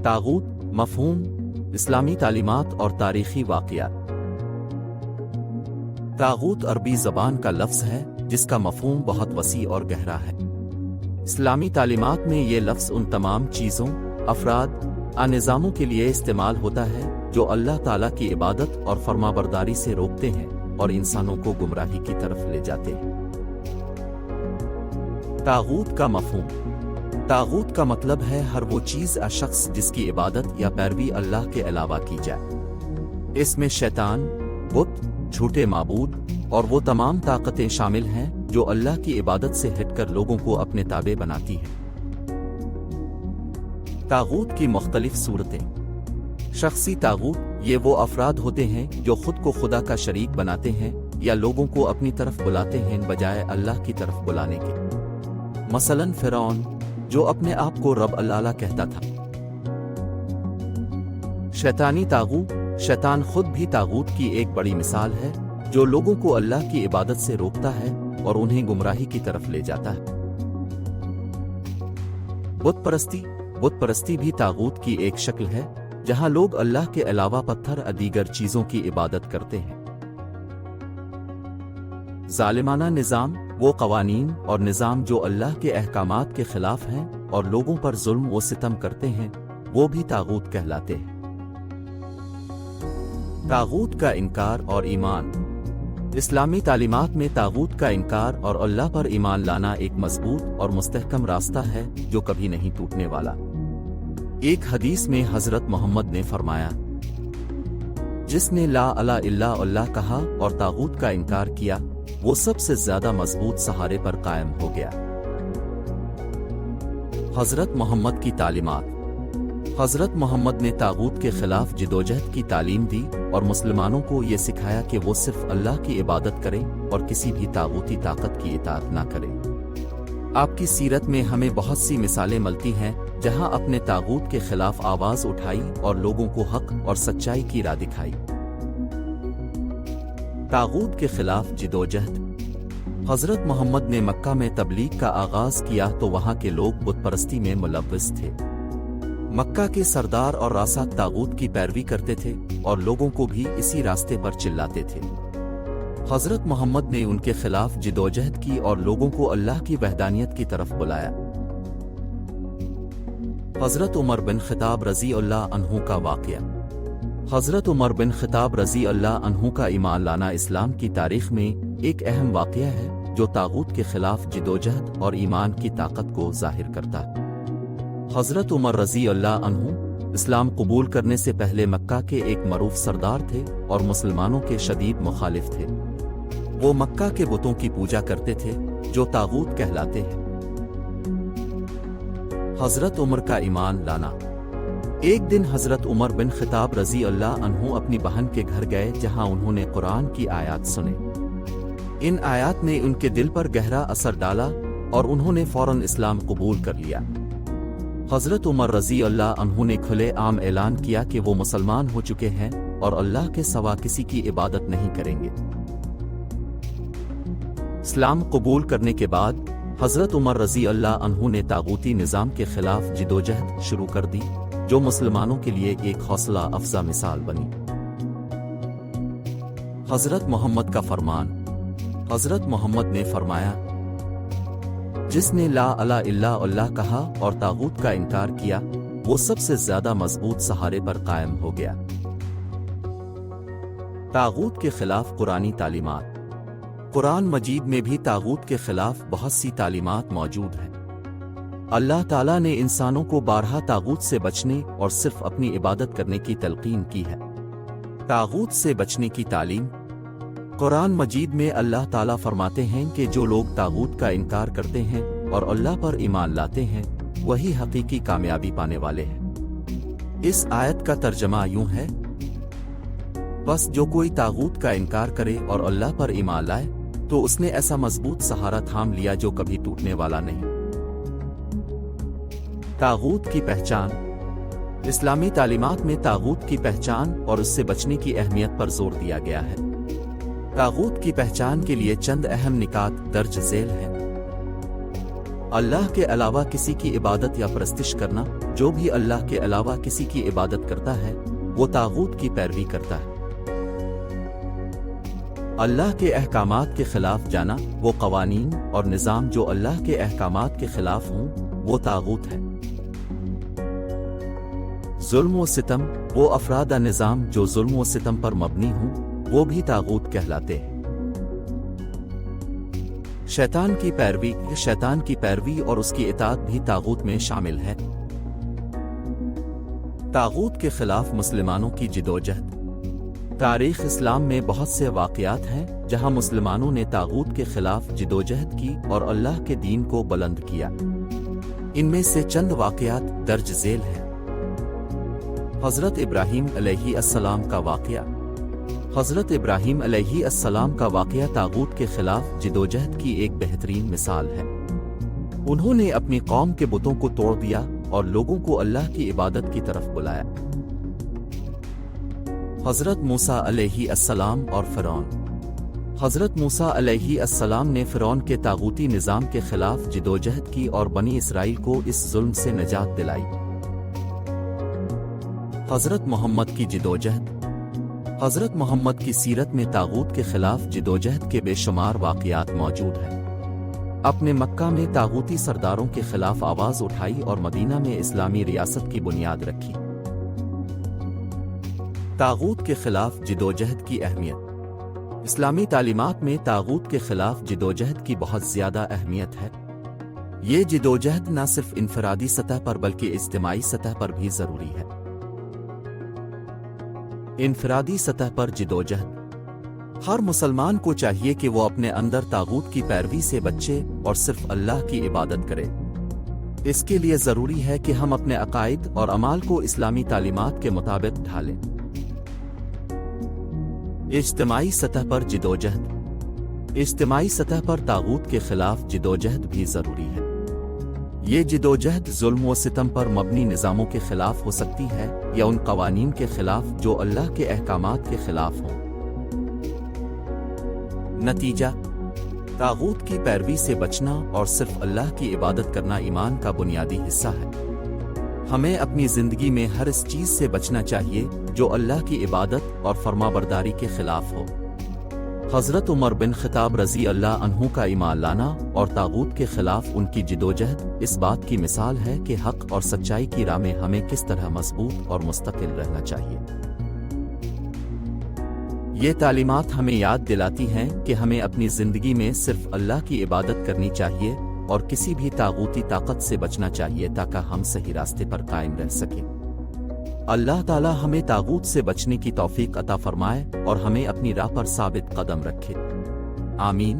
तागूत मफ़हूम, इस्लामी तालीमात और तारीख़ी वाक़ियात। तागूत अरबी ज़बान का लफ्ज़ है जिसका मफ़हूम बहुत वसी और गहरा है। इस्लामी तालीमात में ये लफ्ज़ उन तमाम चीज़ों, अफ़राद, निज़ामों के लिए इस्तेमाल होता है जो अल्लाह ताला की इबादत और फरमाबरदारी से रोकते हैं और इंसानों को गुमराही की तरफ ले जाते हैं। तागूत का मफ़हूम। तागूत का मतलब है हर वो चीज़ या शख्स जिसकी इबादत या पैरवी अल्लाह के अलावा की जाए। इसमें शैतान, बुत, झूठे माबूद और वो तमाम ताकतें शामिल हैं जो अल्लाह की इबादत से हटकर लोगों को अपने ताबे बनाती हैं। तागूत की मुख्तलिफ सूरतें। शख्सी तागूत ये वो अफराद होते हैं जो खुद को खुदा का शरीक बनाते हैं या लोगों को अपनी तरफ बुलाते हैं बजाय अल्लाह की तरफ बुलाने के। मसलन फ़िरौन जो अपने आप को रब अल्लाह कहता था। शैतानी तागूत, शैतान खुद भी तागूत की एक बड़ी मिसाल है जो लोगों को अल्लाह की इबादत से रोकता है और उन्हें गुमराही की तरफ ले जाता है। बुत परस्ती। बुत परस्ती भी तागूत की एक शक्ल है जहां लोग अल्लाह के अलावा पत्थर और दीगर चीजों की इबादत करते हैं। जालिमाना निज़ाम, वो कवानीन और निज़ाम जो अल्लाह के अहकामात के खिलाफ हैं और लोगों पर जुल्म व सितम करते हैं, वो भी तागूत कहलाते हैं। तागूत का इनकार और ईमान। इस्लामी तालीमात में तागूत का इनकार और अल्लाह पर ईमान लाना एक मजबूत और मुस्तहकम रास्ता है जो कभी नहीं टूटने वाला। एक हदीस में हजरत मोहम्मद ने फरमाया, जिसने ला इलाहा इल्ला अल्लाह कहा और तागूत का इनकार किया, वो सबसे ज्यादा मजबूत सहारे पर कायम हो गया। हजरत मोहम्मद की तालीमात। हजरत मोहम्मद ने तागूत के खिलाफ जिदोजहद की तालीम दी और मुसलमानों को ये सिखाया कि वो सिर्फ अल्लाह की इबादत करें और किसी भी तागूती ताकत की इताअत ना करें। आपकी सीरत में हमें बहुत सी मिसालें मिलती हैं जहां अपने तागूत के खिलाफ आवाज उठाई और लोगों को हक और सच्चाई की राह दिखाई। तागूत के खिलाफ जिदोजहद। हजरत मोहम्मद ने मक्का में तबलीग का आगाज किया तो वहां के लोग बुत परस्ती में मुलव्वस थे। मक्का के सरदार और रासा तागूत की पैरवी करते थे और लोगों को भी इसी रास्ते पर चिल्लाते थे। हजरत मोहम्मद ने उनके खिलाफ जिदोजहद की और लोगों को अल्लाह की वहदानियत की तरफ बुलाया। हजरत उमर बिन खिताब रज़ी अल्लाह अन्हु का वाक़या। हजरत उमर बिन खिताब रज़ी अल्लाह अन्हु का ईमान लाना इस्लाम की तारीख में एक अहम वाक़या है जो तागूत के खिलाफ जिदोजहद और ईमान की ताकत को जाहिर करता है। हजरत उमर रज़ी अल्लाह अन्हु इस्लाम कबूल करने से पहले मक्का के एक मरूफ सरदार थे और मुसलमानों के शदीद मुखालिफ थे। वो मक्का के बुतों की पूजा करते थे जो तागूत कहलाते हैं। हजरत उमर का ईमान लाना। एक दिन हजरत उमर बिन खिताब रज़ी अल्लाह अन्हु अपनी बहन के घर गए जहां उन्होंने कुरान की आयत सुने। इन आयत ने उनके दिल पर गहरा असर डाला और उन्होंने फौरन इस्लाम कबूल कर लिया। हजरत उमर रज़ी अल्लाह अन्हु ने खुले आम ऐलान किया कि वो मुसलमान हो चुके हैं और अल्लाह के सिवा किसी की इबादत नहीं करेंगे। इस्लाम कबूल करने के बाद हजरत उमर रज़ी अल्लाह अन्हु ने तागूती निज़ाम के खिलाफ जिदोजहद शुरू कर दी जो मुसलमानों के लिए एक हौसला अफजा मिसाल बनी। हजरत मोहम्मद का फरमान। हजरत मोहम्मद ने फरमाया, जिसने ला इलाहा इल्ला अल्लाह कहा और तागूत का इनकार किया, वो सबसे ज्यादा मजबूत सहारे पर कायम हो गया। तागूत के खिलाफ कुरानी तालीमात। कुरान मजीद में भी तागूत के खिलाफ बहुत सी तालीमात मौजूद हैं। अल्लाह ताला ने इंसानों को बारहा तागूत से बचने और सिर्फ अपनी इबादत करने की तलकीन की है। तागूत से बचने की तालीम। कुरान मजीद में अल्लाह ताला फरमाते हैं कि जो लोग तागूत का इनकार करते हैं और अल्लाह पर ईमान लाते हैं वही हकीकी कामयाबी पाने वाले हैं। इस आयत का तर्जमा यूं है, बस जो कोई तागूत का इनकार करे और अल्लाह पर ईमान लाए तो उसने ऐसा मजबूत सहारा थाम लिया जो कभी टूटने वाला नहीं। तागूत की पहचान। इस्लामी तालीमात में तागूत की पहचान और उससे बचने की अहमियत पर जोर दिया गया है। तागूत की पहचान के लिए चंद अहम निकात दर्ज झेल हैं। اللہ کے علاوہ کسی کی عبادت یا پرستش کرنا، جو بھی اللہ کے علاوہ کسی کی عبادت کرتا ہے وہ طاغوت کی پیروی کرتا ہے۔ اللہ کے احکامات کے خلاف جانا، وہ قوانین اور نظام جو اللہ کے احکامات کے خلاف ہوں وہ طاغوت ہے۔ ظلم و ستم، وہ افراد نظام جو ظلم و ستم پر مبنی ہوں وہ بھی طاغوت کہلاتے ہیں۔ شیطان کی پیروی اور اس کی اطاعت بھی طاغوت میں شامل ہے۔ طاغوت کے خلاف مسلمانوں کی جدوجہد۔ تاریخ اسلام میں بہت سے واقعات ہیں جہاں مسلمانوں نے طاغوت کے خلاف جدوجہد کی اور اللہ کے دین کو بلند کیا۔ ان میں سے چند واقعات درج ذیل ہیں۔ حضرت ابراہیم علیہ السلام کا واقعہ۔ حضرت ابراہیم علیہ السلام کا واقعہ طاغوت کے خلاف جدوجہد کی ایک بہترین مثال ہے۔ انہوں نے اپنی قوم کے بتوں کو توڑ دیا اور لوگوں کو اللہ کی عبادت کی طرف بلایا۔ حضرت موسیٰ علیہ السلام اور فرعون۔ حضرت موسیٰ علیہ السلام نے فرعون کے طاغوتی نظام کے خلاف جدوجہد کی اور بنی اسرائیل کو اس ظلم سے نجات دلائی۔ حضرت محمد کی جدوجہد۔ حضرت محمد کی سیرت میں طاغوت کے خلاف جدوجہد کے بے شمار واقعات موجود ہیں۔ اپنے مکہ میں طاغوتی سرداروں کے خلاف آواز اٹھائی اور مدینہ میں اسلامی ریاست کی بنیاد رکھی۔ طاغوت کے خلاف جدوجہد کی اہمیت۔ اسلامی تعلیمات میں طاغوت کے خلاف جدوجہد کی بہت زیادہ اہمیت ہے۔ یہ جدوجہد نہ صرف انفرادی سطح پر بلکہ اجتماعی سطح پر بھی ضروری ہے۔ انفرادی سطح پر جدوجہد۔ ہر مسلمان کو چاہیے کہ وہ اپنے اندر طاغوت کی پیروی سے بچے اور صرف اللہ کی عبادت کرے۔ اس کے لیے ضروری ہے کہ ہم اپنے عقائد اور اعمال کو اسلامی تعلیمات کے مطابق ڈھالیں۔ اجتماعی سطح پر جدوجہد۔ اجتماعی سطح پر طاغوت کے خلاف جدوجہد بھی ضروری ہے۔ یہ جدوجہد ظلم و ستم پر مبنی نظاموں کے خلاف ہو سکتی ہے یا ان قوانین کے خلاف جو اللہ کے احکامات کے خلاف ہوں۔ نتیجہ: طاغوت کی پیروی سے بچنا اور صرف اللہ کی عبادت کرنا ایمان کا بنیادی حصہ ہے۔ ہمیں اپنی زندگی میں ہر اس چیز سے بچنا چاہیے جو اللہ کی عبادت اور فرمانبرداری کے خلاف ہو۔ حضرت عمر بن خطاب رضی اللہ عنہ کا ایمان لانا اور طاغوت کے خلاف ان کی جدوجہد اس بات کی مثال ہے کہ حق اور سچائی کی راہ میں ہمیں کس طرح مضبوط اور مستقل رہنا چاہیے۔ یہ تعلیمات ہمیں یاد دلاتی ہیں کہ ہمیں اپنی زندگی میں صرف اللہ کی عبادت کرنی چاہیے اور کسی بھی طاغوتی طاقت سے بچنا چاہیے تاکہ ہم صحیح راستے پر قائم رہ سکیں۔ اللہ تعالی ہمیں طاغوت سے بچنے کی توفیق عطا فرمائے اور ہمیں اپنی راہ پر ثابت قدم رکھے۔ آمین۔